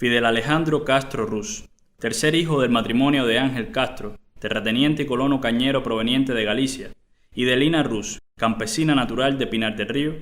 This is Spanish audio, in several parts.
Fidel Alejandro Castro Ruz, tercer hijo del matrimonio de Ángel Castro, terrateniente y colono cañero proveniente de Galicia, y de Lina Ruz, campesina natural de Pinar del Río,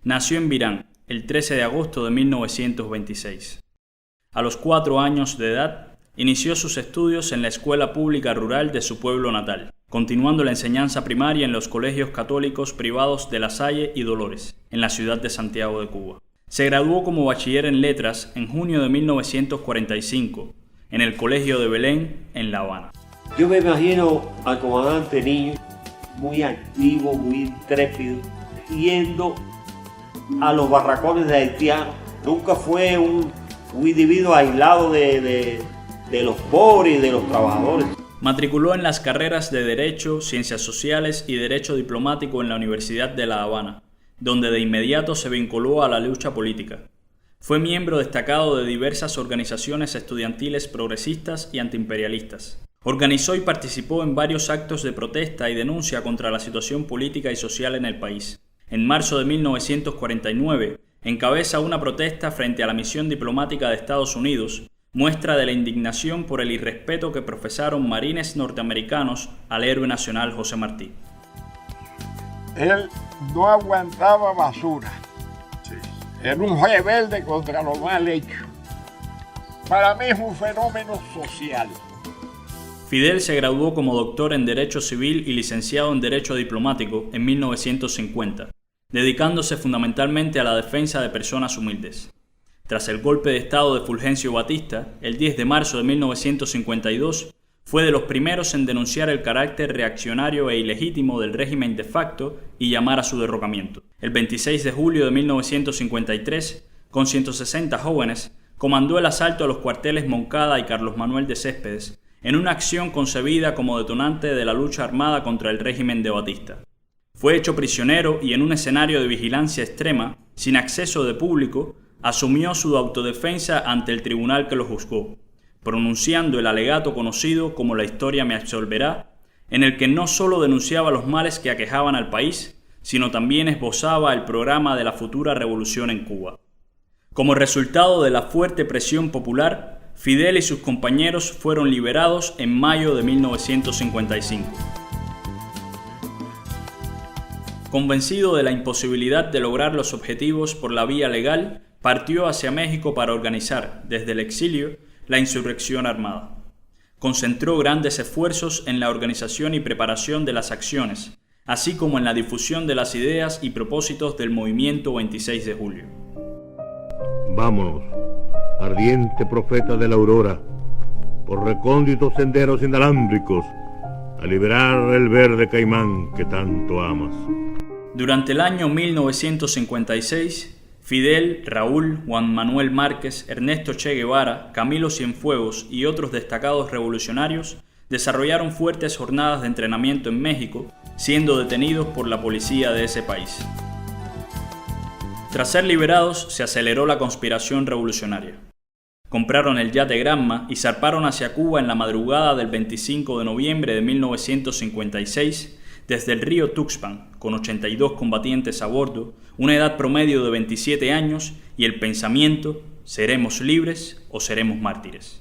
nació en Virán el 13 de agosto de 1926. A los 4 años de edad, inició sus estudios en la escuela pública rural de su pueblo natal, continuando la enseñanza primaria en los colegios católicos privados de La Salle y Dolores, en la ciudad de Santiago de Cuba. Se graduó como bachiller en letras en junio de 1945, en el Colegio de Belén, en La Habana. Yo me imagino al comandante Niño muy activo, muy intrépido, yendo a los barracones de haitianos. Nunca fue un individuo aislado de los pobres y de los trabajadores. Matriculó en las carreras de Derecho, Ciencias Sociales y Derecho Diplomático en la Universidad de La Habana, donde de inmediato se vinculó a la lucha política. Fue miembro destacado de diversas organizaciones estudiantiles progresistas y antiimperialistas. Organizó y participó en varios actos de protesta y denuncia contra la situación política y social en el país. En marzo de 1949, encabeza una protesta frente a la misión diplomática de Estados Unidos, muestra de la indignación por el irrespeto que profesaron marines norteamericanos al héroe nacional José Martí. Él no aguantaba basura. Sí. Era un rebelde contra lo mal hecho. Para mí es un fenómeno social. Fidel se graduó como doctor en Derecho Civil y licenciado en Derecho Diplomático en 1950, dedicándose fundamentalmente a la defensa de personas humildes. Tras el golpe de Estado de Fulgencio Batista, el 10 de marzo de 1952, fue de los primeros en denunciar el carácter reaccionario e ilegítimo del régimen de facto y llamar a su derrocamiento. El 26 de julio de 1953, con 160 jóvenes, comandó el asalto a los cuarteles Moncada y Carlos Manuel de Céspedes, en una acción concebida como detonante de la lucha armada contra el régimen de Batista. Fue hecho prisionero y en un escenario de vigilancia extrema, sin acceso de público, asumió su autodefensa ante el tribunal que lo juzgó, pronunciando el alegato conocido como La historia me absolverá, en el que no solo denunciaba los males que aquejaban al país, sino también esbozaba el programa de la futura revolución en Cuba. Como resultado de la fuerte presión popular, Fidel y sus compañeros fueron liberados en mayo de 1955. Convencido de la imposibilidad de lograr los objetivos por la vía legal, partió hacia México para organizar, desde el exilio, la insurrección armada. Concentró grandes esfuerzos en la organización y preparación de las acciones, así como en la difusión de las ideas y propósitos del movimiento 26 de julio. Vámonos, ardiente profeta de la aurora, por recónditos senderos inalámbricos, a liberar el verde caimán que tanto amas. Durante el año 1956, Fidel, Raúl, Juan Manuel Márquez, Ernesto Che Guevara, Camilo Cienfuegos y otros destacados revolucionarios desarrollaron fuertes jornadas de entrenamiento en México, siendo detenidos por la policía de ese país. Tras ser liberados, se aceleró la conspiración revolucionaria. Compraron el yate Granma y zarparon hacia Cuba en la madrugada del 25 de noviembre de 1956 desde el río Tuxpan, con 82 combatientes a bordo, una edad promedio de 27 años y el pensamiento: ¿seremos libres o seremos mártires?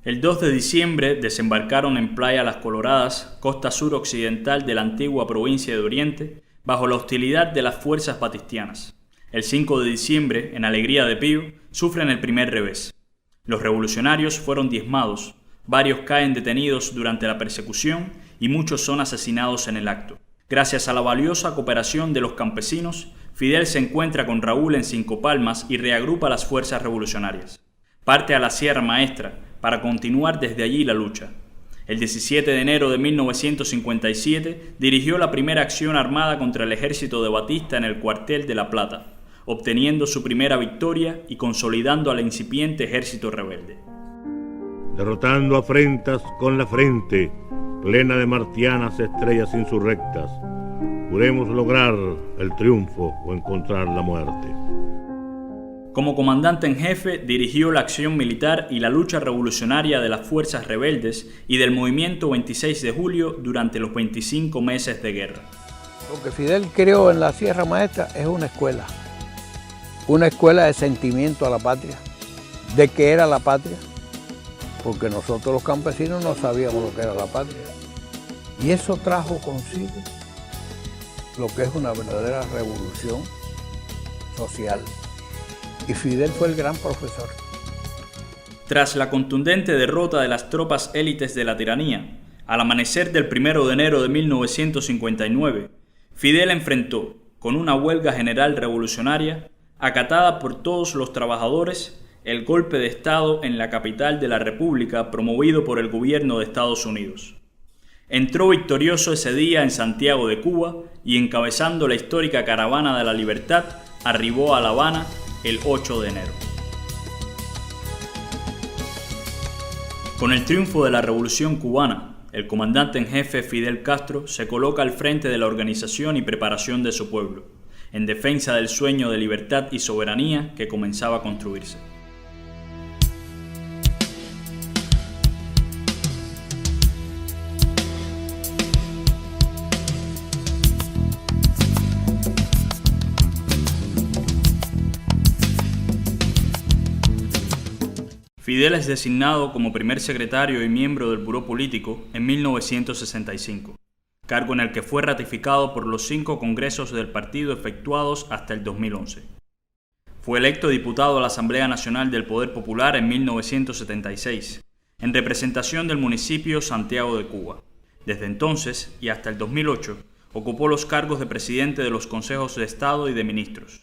El 2 de diciembre desembarcaron en Playa Las Coloradas, costa suroccidental de la antigua provincia de Oriente, bajo la hostilidad de las fuerzas batistianas. El 5 de diciembre, en Alegría de Pío, sufren el primer revés. Los revolucionarios fueron diezmados, varios caen detenidos durante la persecución y muchos son asesinados en el acto. Gracias a la valiosa cooperación de los campesinos, Fidel se encuentra con Raúl en Cinco Palmas y reagrupa las fuerzas revolucionarias. Parte a la Sierra Maestra para continuar desde allí la lucha. El 17 de enero de 1957 dirigió la primera acción armada contra el ejército de Batista en el cuartel de La Plata, obteniendo su primera victoria y consolidando al incipiente ejército rebelde. Derrotando afrentas con la frente, plena de martianas estrellas insurrectas, juremos lograr el triunfo o encontrar la muerte. Como comandante en jefe, dirigió la acción militar y la lucha revolucionaria de las fuerzas rebeldes y del movimiento 26 de julio durante los 25 meses de guerra. Lo que Fidel creó en la Sierra Maestra es una escuela de sentimiento a la patria, de qué era la patria, porque nosotros los campesinos no sabíamos lo que era la patria. Y eso trajo consigo lo que es una verdadera revolución social. Y Fidel fue el gran profesor. Tras la contundente derrota de las tropas élites de la tiranía, al amanecer del 1 de enero de 1959, Fidel enfrentó, con una huelga general revolucionaria, acatada por todos los trabajadores, el golpe de Estado en la capital de la República promovido por el gobierno de Estados Unidos. Entró victorioso ese día en Santiago de Cuba y, encabezando la histórica Caravana de la Libertad, arribó a La Habana el 8 de enero. Con el triunfo de la Revolución Cubana, el comandante en jefe Fidel Castro se coloca al frente de la organización y preparación de su pueblo, en defensa del sueño de libertad y soberanía que comenzaba a construirse. Fidel es designado como primer secretario y miembro del Buró Político en 1965, cargo en el que fue ratificado por los 5 congresos del partido efectuados hasta el 2011. Fue electo diputado a la Asamblea Nacional del Poder Popular en 1976, en representación del municipio Santiago de Cuba. Desde entonces y hasta el 2008, ocupó los cargos de presidente de los consejos de Estado y de ministros.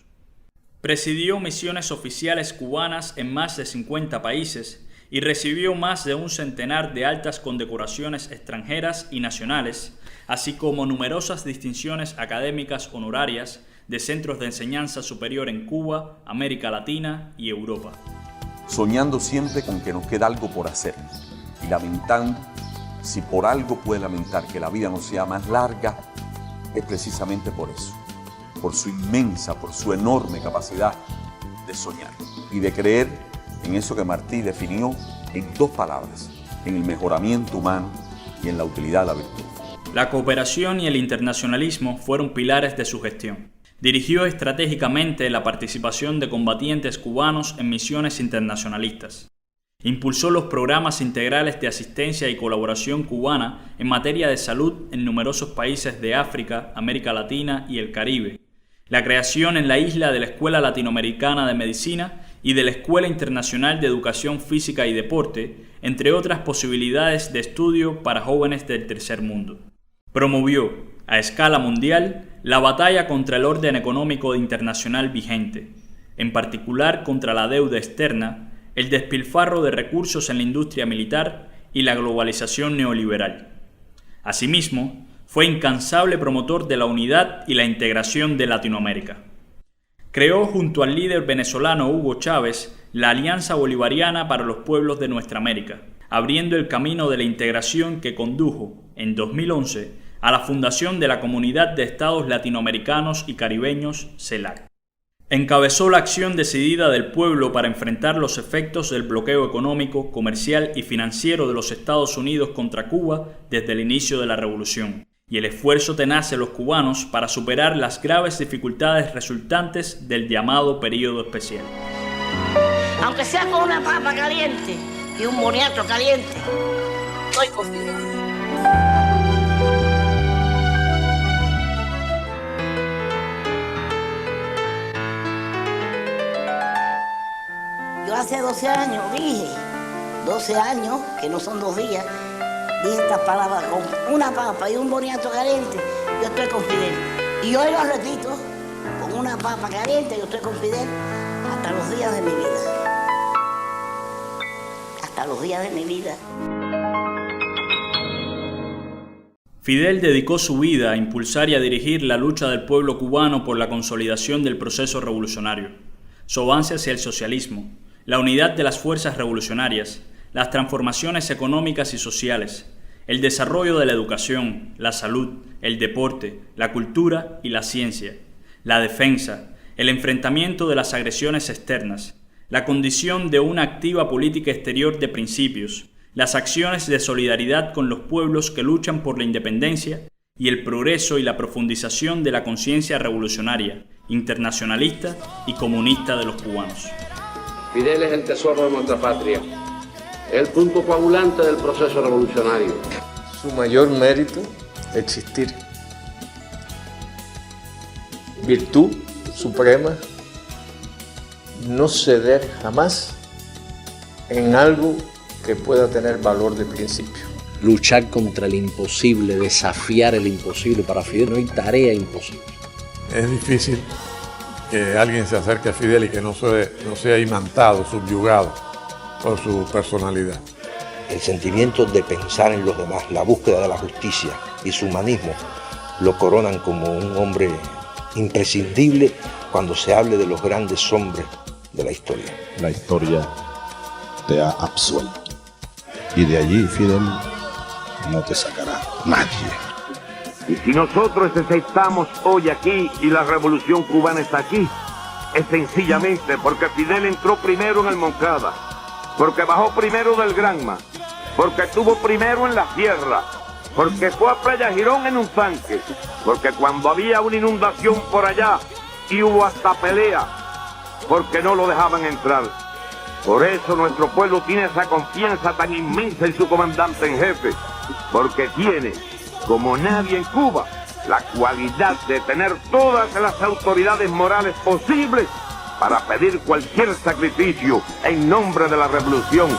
Presidió misiones oficiales cubanas en más de 50 países y recibió más de un centenar de altas condecoraciones extranjeras y nacionales, así como numerosas distinciones académicas honorarias de centros de enseñanza superior en Cuba, América Latina y Europa. Soñando siempre con que nos queda algo por hacer y lamentando, si por algo puede lamentar que la vida no sea más larga, es precisamente por eso. Por su inmensa, por su enorme capacidad de soñar y de creer en eso que Martí definió en 2 palabras, en el mejoramiento humano y en la utilidad de la virtud. La cooperación y el internacionalismo fueron pilares de su gestión. Dirigió estratégicamente la participación de combatientes cubanos en misiones internacionalistas. Impulsó los programas integrales de asistencia y colaboración cubana en materia de salud en numerosos países de África, América Latina y el Caribe. La creación en la isla de la Escuela Latinoamericana de Medicina y de la Escuela Internacional de Educación Física y Deporte, entre otras posibilidades de estudio para jóvenes del tercer mundo. Promovió, a escala mundial, la batalla contra el orden económico internacional vigente, en particular contra la deuda externa, el despilfarro de recursos en la industria militar y la globalización neoliberal. Asimismo, fue incansable promotor de la unidad y la integración de Latinoamérica. Creó junto al líder venezolano Hugo Chávez la Alianza Bolivariana para los Pueblos de Nuestra América, abriendo el camino de la integración que condujo, en 2011, a la fundación de la Comunidad de Estados Latinoamericanos y Caribeños, CELAC. Encabezó la acción decidida del pueblo para enfrentar los efectos del bloqueo económico, comercial y financiero de los Estados Unidos contra Cuba desde el inicio de la revolución, y el esfuerzo tenaz de los cubanos para superar las graves dificultades resultantes del llamado período especial. Aunque sea con una papa caliente y un boniato caliente, estoy contigo. Yo hace 12 años dije, 12 años, que no son 2 días, dije estas palabras: con una papa y un boniato caliente, yo estoy con Fidel. Y hoy lo repito, con una papa caliente, yo estoy con Fidel hasta los días de mi vida. Hasta los días de mi vida. Fidel dedicó su vida a impulsar y a dirigir la lucha del pueblo cubano por la consolidación del proceso revolucionario, su avance hacia el socialismo, la unidad de las fuerzas revolucionarias, las transformaciones económicas y sociales, el desarrollo de la educación, la salud, el deporte, la cultura y la ciencia, la defensa, el enfrentamiento de las agresiones externas, la condición de una activa política exterior de principios, las acciones de solidaridad con los pueblos que luchan por la independencia y el progreso y la profundización de la conciencia revolucionaria, internacionalista y comunista de los cubanos. Fidel es el tesoro de nuestra patria, es el punto coagulante del proceso revolucionario. Su mayor mérito, existir. Virtud suprema, no ceder jamás en algo que pueda tener valor de principio. Luchar contra el imposible, desafiar el imposible. Para Fidel no hay tarea imposible. Es difícil que alguien se acerque a Fidel y que no sea imantado, subyugado por su personalidad. El sentimiento de pensar en los demás, la búsqueda de la justicia y su humanismo lo coronan como un hombre imprescindible cuando se hable de los grandes hombres de la historia. La historia te ha absuelto y de allí, Fidel, no te sacará nadie. Y si nosotros estamos hoy aquí y la revolución cubana está aquí, es sencillamente porque Fidel entró primero en el Moncada, porque bajó primero del Granma, porque estuvo primero en la sierra, porque fue a Playa Girón en un tanque, porque cuando había una inundación por allá y hubo hasta pelea, porque no lo dejaban entrar. Por eso nuestro pueblo tiene esa confianza tan inmensa en su comandante en jefe, porque tiene, como nadie en Cuba, la cualidad de tener todas las autoridades morales posibles para pedir cualquier sacrificio en nombre de la revolución.